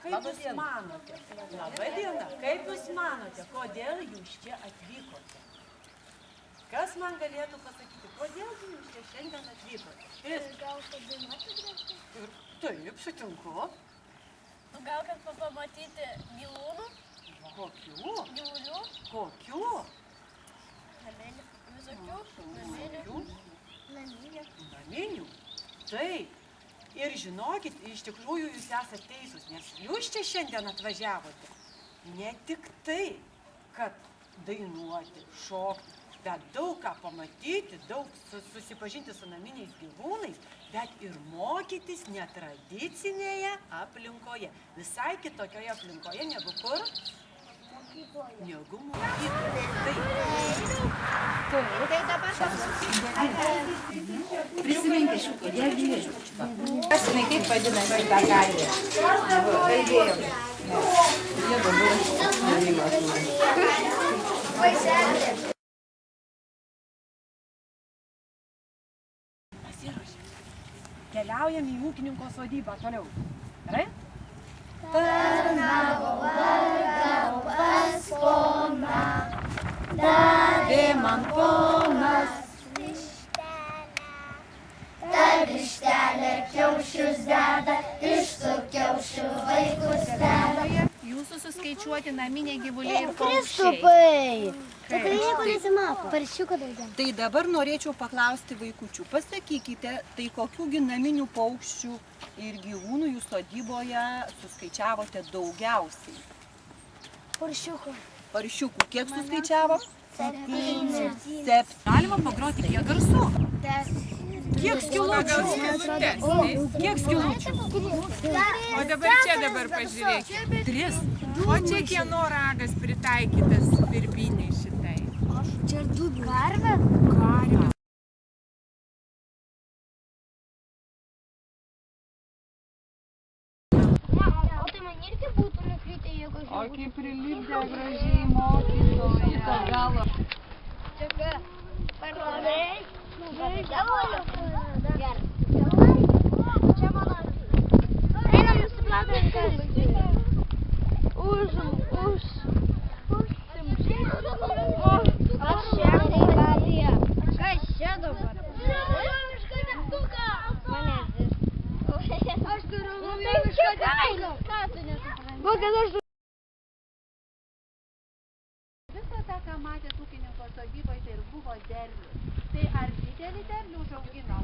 Kaip jūs manote? Labai diena. Kaip jūs manote, kodėl jūs čia atvykote? Kas man galėtų pasakyti, kodėl jūs čia šiandien atvykote? Gal padainuoti gražiai? Taip, sutinku. Gal kad pamatyti gyvūnų? Kokių? Gyvulių? Kokių? Visokių? Naminių? Naminių? Taip. Ir žinokit, iš tikrųjų jūs esate teisūs, nes jūs čia šiandien atvažiavote. Ne tik tai, kad dainuoti, šokti, bet daug ką pamatyti, daug susipažinti su naminiais gyvūnais, bet ir mokytis netradicinėje aplinkoje. Visai kitokioje aplinkoje negu kur? Mokykloje. Negu mokykloje. Tai dabar prisiminkit, kodėl grįžau. Kas jinai kaip vadinasi tą karvę? Kalbėjom. Jie dabar Vaisialis. Keliaujam į ūkininko sodybą toliau. Gerai? Tarnavo vargau pas poną, davė man ponas vištelę. Ta vištelė kiaušius deda, iš tų kiaušių vaikus deda. jūsų suskaičiuoti naminiai gyvuliai ir paukščiai. Kristupai! Tai nieko nesimato. Paršiuko daugiau. Tai dabar norėčiau paklausti vaikučių. Pasakykite, tai kokiųgi naminių paukščių ir gyvūnų jūs sodyboje suskaičiavote daugiausiai? Paršiuko. Paršiukų kiek suskaičiavo? 7. Galima pagroti kiek garsu? Kiek skilučių? Kiek skilučių? O dabar pažiūrėkit. 3. O čia kieno ragas pritaikytas birbiniai šitai? Čia du karvė? Karvė. O tai man irgi būtų nukritę, jeigu O kaip prilipdė gražiai mokytoja. Galo. Čia ką? Parodai? Čia mano. Einam nusiplatant kalbą. Už. Kas čia galėjo? Kas čia dabar? Aš turiu naujovišką dainą. Ką tu nesupranti? Visą tą, ką matėt ūkininko sodyboje, tai ir buvo derlius. Tai ar didelį derlių užaugino?